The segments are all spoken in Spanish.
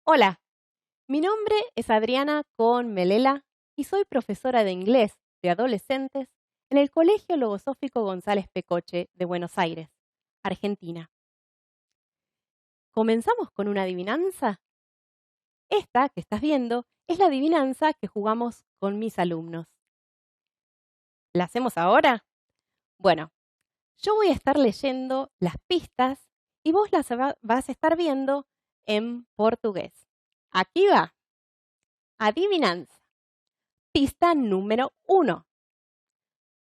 Hola, mi nombre es Adriana Cohn Melela y soy profesora de inglés de adolescentes en el Colegio Logosófico González Pecoche de Buenos Aires, Argentina. ¿Comenzamos con una adivinanza? Esta que estás viendo es la adivinanza que jugamos con mis alumnos. ¿La hacemos ahora? Bueno, yo voy a estar leyendo las pistas y vos las vas a estar viendo en portugués. Aquí va. Adivinanza. Pista número 1.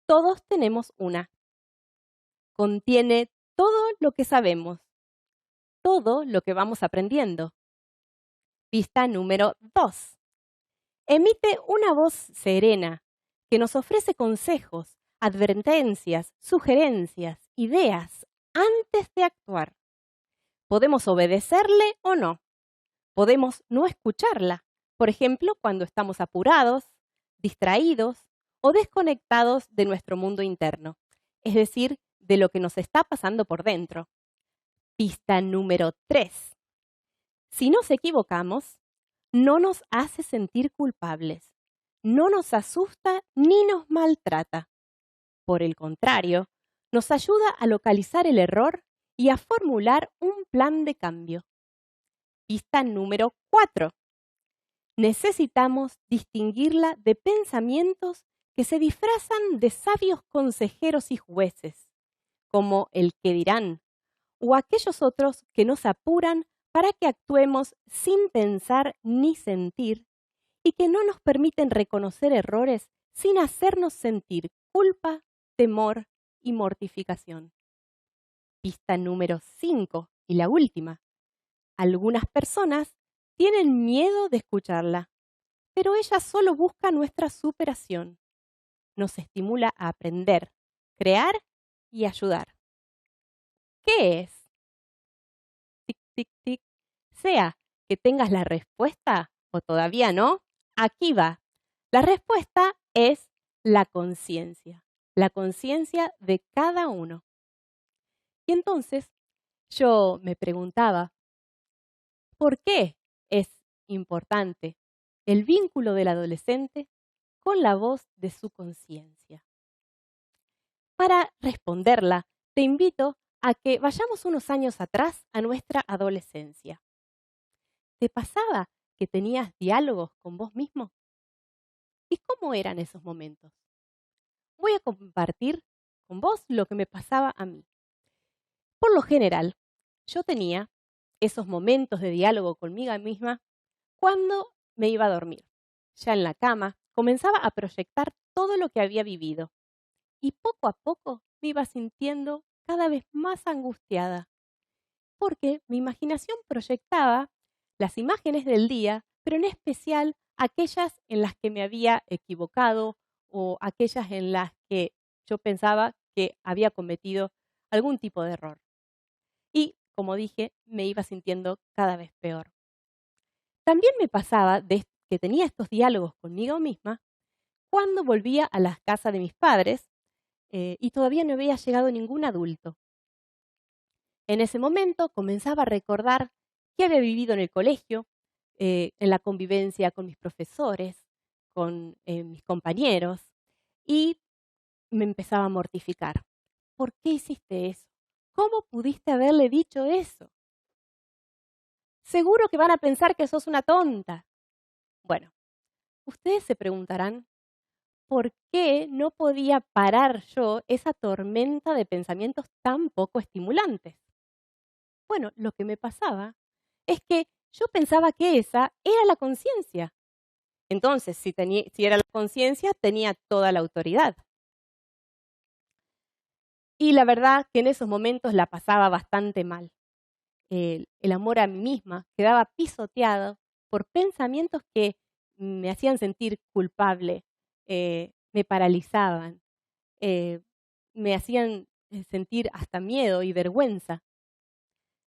Todos tenemos una. Contiene todo lo que sabemos, todo lo que vamos aprendiendo. Pista número 2. Emite una voz serena que nos ofrece consejos, advertencias, sugerencias, ideas antes de actuar. Podemos obedecerle o no. Podemos no escucharla, por ejemplo, cuando estamos apurados, distraídos o desconectados de nuestro mundo interno, es decir, de lo que nos está pasando por dentro. Pista número 3. Si nos equivocamos, no nos hace sentir culpables, no nos asusta ni nos maltrata. Por el contrario, nos ayuda a localizar el error y a formular un plan de cambio. Pista número 4. Necesitamos distinguirla de pensamientos que se disfrazan de sabios consejeros y jueces, como el que dirán, o aquellos otros que nos apuran para que actuemos sin pensar ni sentir y que no nos permiten reconocer errores sin hacernos sentir culpa, temor y mortificación. Pista número 5 y la última. Algunas personas tienen miedo de escucharla, pero ella solo busca nuestra superación. Nos estimula a aprender, crear y ayudar. ¿Qué es? Tic, tic, tic. Sea que tengas la respuesta o todavía no, aquí va. La respuesta es la conciencia de cada uno. Y entonces yo me preguntaba, ¿por qué es importante el vínculo del adolescente con la voz de su conciencia? Para responderla, te invito a que vayamos unos años atrás a nuestra adolescencia. ¿Te pasaba que tenías diálogos con vos mismo? ¿Y cómo eran esos momentos? Voy a compartir con vos lo que me pasaba a mí. Por lo general, yo tenía esos momentos de diálogo conmigo misma cuando me iba a dormir. Ya en la cama, comenzaba a proyectar todo lo que había vivido y poco a poco me iba sintiendo cada vez más angustiada, porque mi imaginación proyectaba las imágenes del día, pero en especial aquellas en las que me había equivocado o aquellas en las que yo pensaba que había cometido algún tipo de error. Y, como dije, me iba sintiendo cada vez peor. También me pasaba que tenía estos diálogos conmigo misma cuando volvía a la casa de mis padres y todavía no había llegado ningún adulto. En ese momento comenzaba a recordar qué había vivido en el colegio, en la convivencia con mis profesores, con mis compañeros, y me empezaba a mortificar. ¿Por qué hiciste eso? ¿Cómo pudiste haberle dicho eso? Seguro que van a pensar que sos una tonta. Bueno, ustedes se preguntarán, ¿por qué no podía parar yo esa tormenta de pensamientos tan poco estimulantes? Bueno, lo que me pasaba es que yo pensaba que esa era la conciencia. Entonces, si era la conciencia, tenía toda la autoridad. Y la verdad que en esos momentos la pasaba bastante mal. El amor a mí misma quedaba pisoteado por pensamientos que me hacían sentir culpable, me paralizaban, eh, me hacían sentir hasta miedo y vergüenza.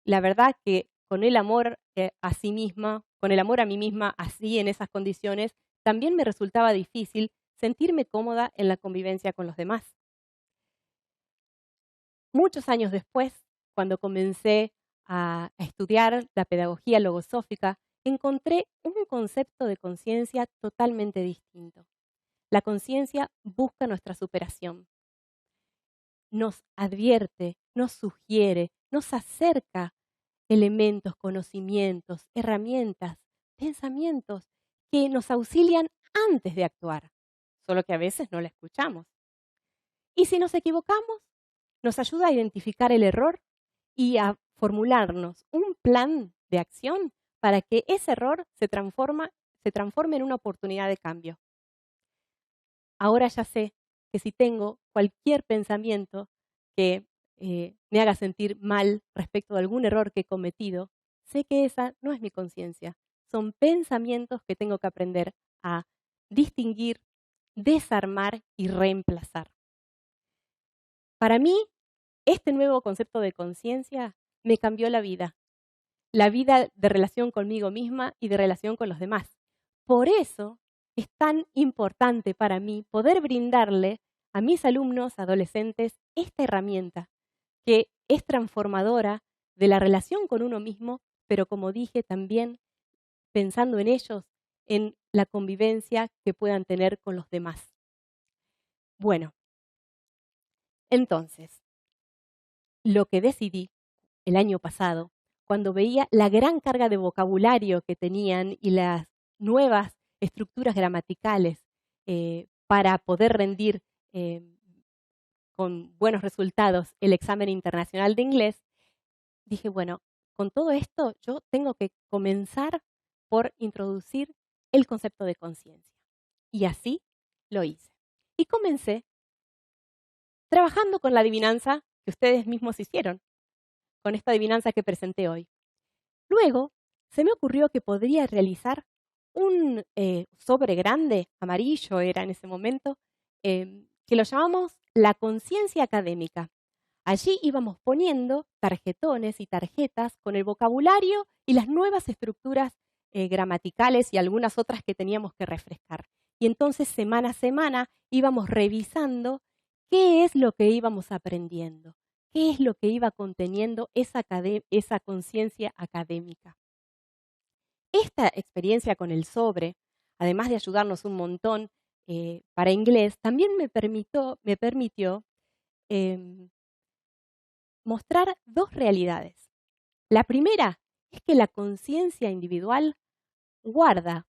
La verdad que con el amor a sí misma, con el amor a mí misma así en esas condiciones, también me resultaba difícil sentirme cómoda en la convivencia con los demás. Muchos años después, cuando comencé a estudiar la pedagogía logosófica, que encontré un concepto de conciencia totalmente distinto. La conciencia busca nuestra superación, nos advierte, nos sugiere, nos acerca elementos, conocimientos, herramientas, pensamientos que nos auxilian antes de actuar, solo que a veces no la escuchamos. Y si nos equivocamos, nos ayuda a identificar el error y a formularnos un plan de acción para que ese error se transforme en una oportunidad de cambio. Ahora ya sé que si tengo cualquier pensamiento que me haga sentir mal respecto de algún error que he cometido, sé que esa no es mi conciencia. Son pensamientos que tengo que aprender a distinguir, desarmar y reemplazar. Para mí, este nuevo concepto de conciencia me cambió la vida de relación conmigo misma y de relación con los demás. Por eso es tan importante para mí poder brindarle a mis alumnos adolescentes esta herramienta que es transformadora de la relación con uno mismo, pero como dije también pensando en ellos, en la convivencia que puedan tener con los demás. Bueno, entonces, lo que decidí el año pasado, cuando veía la gran carga de vocabulario que tenían y las nuevas estructuras gramaticales para poder rendir con buenos resultados el examen internacional de inglés, dije, bueno, con todo esto yo tengo que comenzar por introducir el concepto de conciencia. Y así lo hice. Y comencé trabajando con la adivinanza que ustedes mismos hicieron, con esta adivinanza que presenté hoy. Luego, se me ocurrió que podría realizar un sobre grande, amarillo era en ese momento, que lo llamamos la conciencia académica. Allí íbamos poniendo tarjetones y tarjetas con el vocabulario y las nuevas estructuras gramaticales y algunas otras que teníamos que refrescar. Y entonces semana a semana íbamos revisando qué es lo que íbamos aprendiendo, qué es lo que iba conteniendo esa conciencia académica. Esta experiencia con el sobre, además de ayudarnos un montón para inglés, también me permitió mostrar dos realidades. La primera es que la conciencia individual guarda,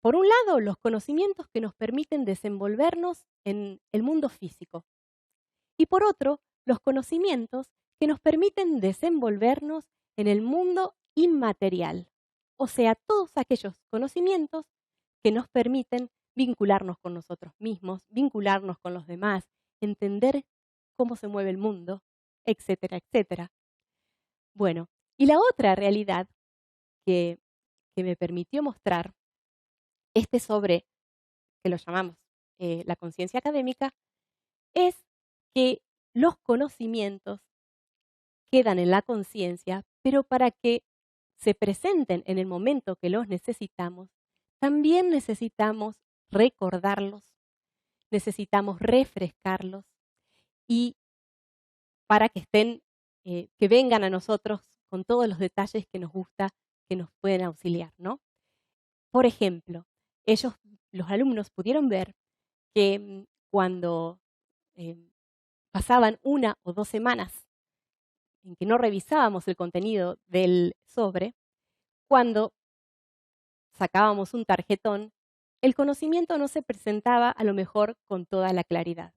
por un lado, los conocimientos que nos permiten desenvolvernos en el mundo físico y por otro, los conocimientos que nos permiten desenvolvernos en el mundo inmaterial, o sea, todos aquellos conocimientos que nos permiten vincularnos con nosotros mismos, vincularnos con los demás, entender cómo se mueve el mundo, etcétera, etcétera. Bueno, y la otra realidad que me permitió mostrar este sobre, que lo llamamos la conciencia académica, es que los conocimientos quedan en la conciencia, pero para que se presenten en el momento que los necesitamos, también necesitamos recordarlos, necesitamos refrescarlos y para que que vengan a nosotros con todos los detalles que nos gusta, que nos pueden auxiliar, ¿no? Por ejemplo, los alumnos pudieron ver que cuando pasaban 1 o 2 semanas en que no revisábamos el contenido del sobre, cuando sacábamos un tarjetón, el conocimiento no se presentaba a lo mejor con toda la claridad.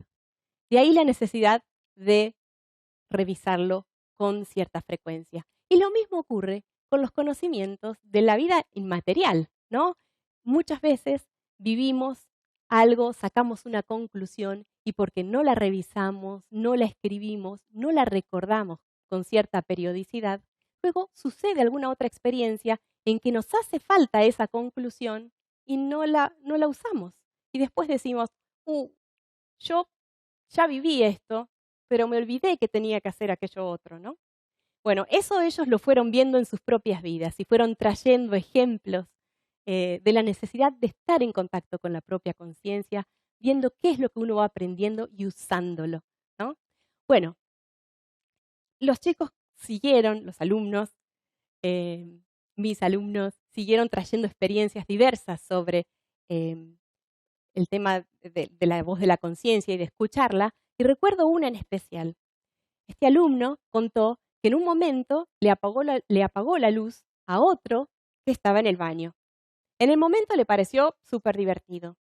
De ahí la necesidad de revisarlo con cierta frecuencia. Y lo mismo ocurre con los conocimientos de la vida inmaterial, ¿no? Muchas veces vivimos algo, sacamos una conclusión y porque no la revisamos, no la escribimos, no la recordamos con cierta periodicidad, luego sucede alguna otra experiencia en que nos hace falta esa conclusión y no la usamos. Y después decimos, yo ya viví esto, pero me olvidé que tenía que hacer aquello otro, ¿no? Bueno, eso ellos lo fueron viendo en sus propias vidas y fueron trayendo ejemplos de la necesidad de estar en contacto con la propia conciencia, viendo qué es lo que uno va aprendiendo y usándolo, ¿no? Bueno, los chicos siguieron, los alumnos, mis alumnos siguieron trayendo experiencias diversas sobre el tema de la voz de la conciencia y de escucharla, y recuerdo una en especial. Este alumno contó que en un momento le apagó la luz a otro que estaba en el baño. En el momento le pareció súper divertido,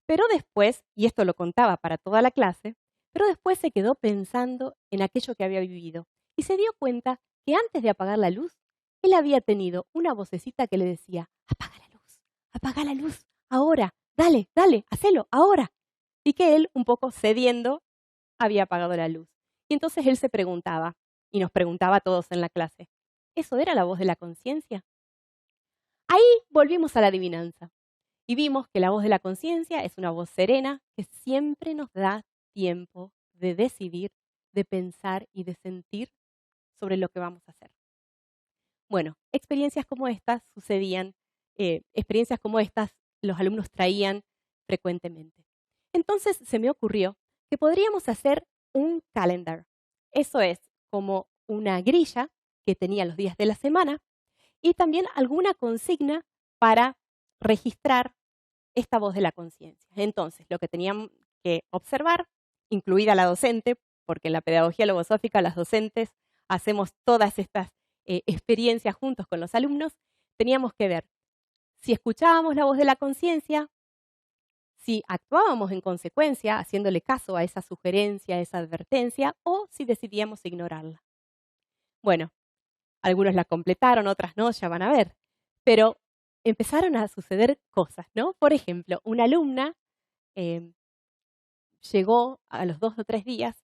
pero después, y esto lo contaba para toda la clase, pero después se quedó pensando en aquello que había vivido y se dio cuenta que antes de apagar la luz, él había tenido una vocecita que le decía: apaga la luz, ahora, dale, dale, hacelo, ahora. Y que él, un poco cediendo, había apagado la luz. Y entonces él se preguntaba, y nos preguntaba a todos en la clase: ¿eso era la voz de la conciencia? Ahí volvimos a la adivinanza y vimos que la voz de la conciencia es una voz serena que siempre nos da tiempo de decidir, de pensar y de sentir sobre lo que vamos a hacer. Bueno, experiencias como estas sucedían, experiencias como estas los alumnos traían frecuentemente. Entonces se me ocurrió que podríamos hacer un calendar. Eso es como una grilla que tenía los días de la semana y también alguna consigna para registrar esta voz de la conciencia. Entonces, lo que tenían que observar, incluida la docente, porque en la pedagogía logosófica las docentes hacemos todas estas experiencias juntos con los alumnos, teníamos que ver si escuchábamos la voz de la conciencia, si actuábamos en consecuencia, haciéndole caso a esa sugerencia, a esa advertencia, o si decidíamos ignorarla. Bueno, algunos la completaron, otras no, ya van a ver. Pero empezaron a suceder cosas, ¿no? Por ejemplo, una alumna llegó a los 2 o 3 días,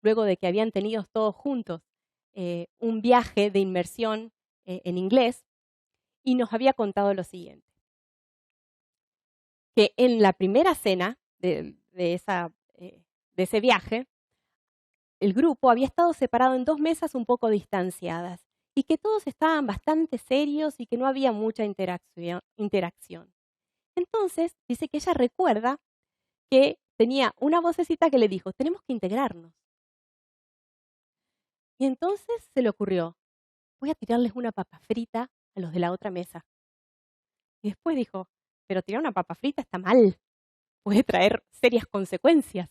luego de que habían tenido todos juntos un viaje de inmersión en inglés, y nos había contado lo siguiente: que en la primera cena de ese viaje, el grupo había estado separado en 2 mesas un poco distanciadas y que todos estaban bastante serios y que no había mucha interacción. Entonces, dice que ella recuerda que tenía una vocecita que le dijo: tenemos que integrarnos. Y entonces se le ocurrió: voy a tirarles una papa frita a los de la otra mesa. Y después dijo: pero tirar una papa frita está mal, puede traer serias consecuencias.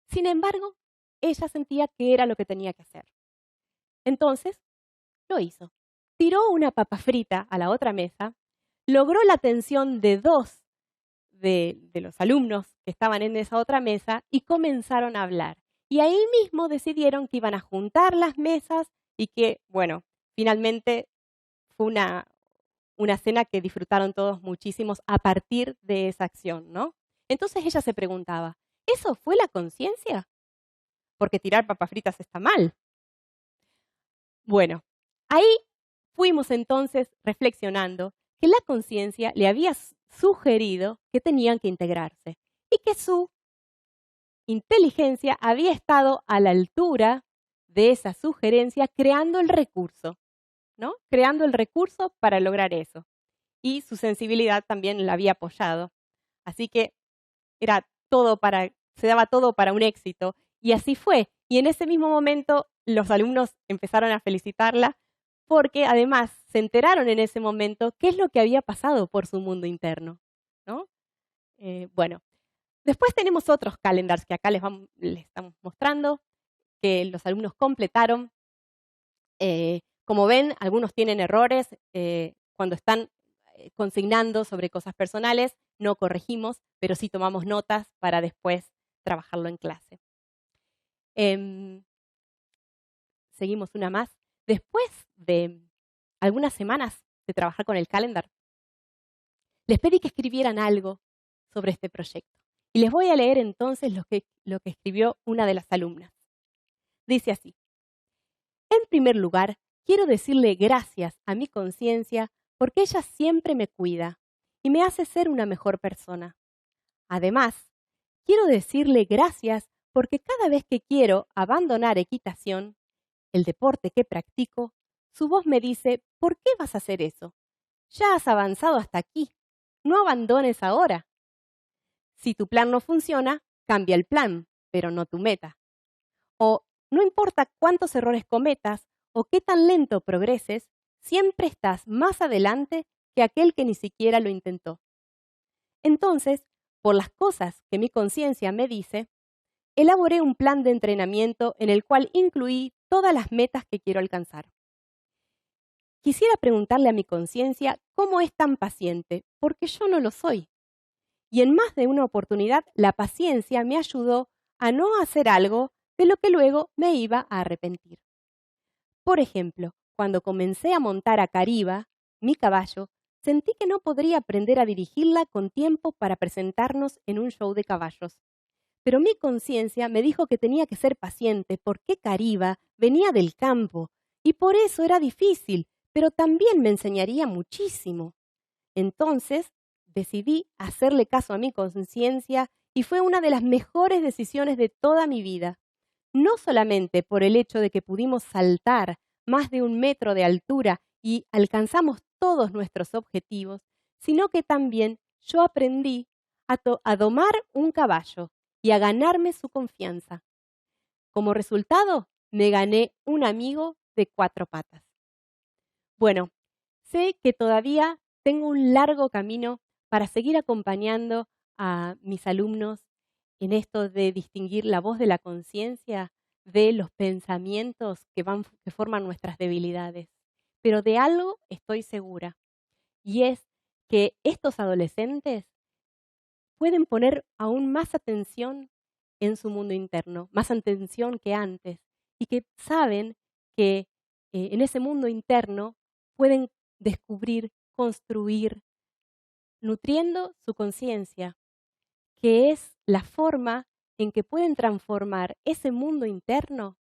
Sin embargo, ella sentía que era lo que tenía que hacer. Entonces, lo hizo. Tiró una papa frita a la otra mesa, logró la atención de 2 de los alumnos que estaban en esa otra mesa y comenzaron a hablar. Y ahí mismo decidieron que iban a juntar las mesas y que, bueno, finalmente fue una cena que disfrutaron todos muchísimos a partir de esa acción, ¿no? Entonces ella se preguntaba: ¿eso fue la conciencia? Porque tirar papas fritas está mal. Bueno, ahí fuimos entonces reflexionando que la conciencia le había sugerido que tenían que integrarse y que su inteligencia había estado a la altura de esa sugerencia creando el recurso, ¿no? Creando el recurso para lograr eso. Y su sensibilidad también la había apoyado. Así que se daba todo para un éxito. Y así fue. Y en ese mismo momento los alumnos empezaron a felicitarla porque además se enteraron en ese momento qué es lo que había pasado por su mundo interno, ¿no? Bueno, después tenemos otros calendars que acá les estamos mostrando, que los alumnos completaron. Como ven, algunos tienen errores cuando están consignando sobre cosas personales, no corregimos, pero sí tomamos notas para después trabajarlo en clase. Seguimos una más. Después de algunas semanas de trabajar con el calendar, les pedí que escribieran algo sobre este proyecto. Y les voy a leer entonces lo que escribió una de las alumnas. Dice así: en primer lugar, quiero decirle gracias a mi conciencia porque ella siempre me cuida y me hace ser una mejor persona. Además, quiero decirle gracias porque cada vez que quiero abandonar equitación, el deporte que practico, su voz me dice: ¿por qué vas a hacer eso? Ya has avanzado hasta aquí. No abandones ahora. Si tu plan no funciona, cambia el plan, pero no tu meta. O no importa cuántos errores cometas o qué tan lento progreses, siempre estás más adelante que aquel que ni siquiera lo intentó. Entonces, por las cosas que mi conciencia me dice, elaboré un plan de entrenamiento en el cual incluí todas las metas que quiero alcanzar. Quisiera preguntarle a mi conciencia cómo es tan paciente, porque yo no lo soy. Y en más de una oportunidad, la paciencia me ayudó a no hacer algo de lo que luego me iba a arrepentir. Por ejemplo, cuando comencé a montar a Cariba, mi caballo, sentí que no podría aprender a dirigirla con tiempo para presentarnos en un show de caballos. Pero mi conciencia me dijo que tenía que ser paciente porque Cariba venía del campo y por eso era difícil, pero también me enseñaría muchísimo. Entonces decidí hacerle caso a mi conciencia y fue una de las mejores decisiones de toda mi vida. No solamente por el hecho de que pudimos saltar más de 1 metro de altura y alcanzamos todos nuestros objetivos, sino que también yo aprendí a domar un caballo y a ganarme su confianza. Como resultado, me gané un amigo de 4 patas. Bueno, sé que todavía tengo un largo camino para seguir acompañando a mis alumnos en esto de distinguir la voz de la conciencia de los pensamientos que forman nuestras debilidades. Pero de algo estoy segura, y es que estos adolescentes pueden poner aún más atención en su mundo interno, más atención que antes, y que saben que en ese mundo interno pueden descubrir, construir, nutriendo su conciencia, que es la forma en que pueden transformar ese mundo interno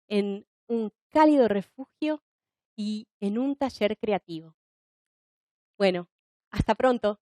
en un cálido refugio y en un taller creativo. Bueno, hasta pronto.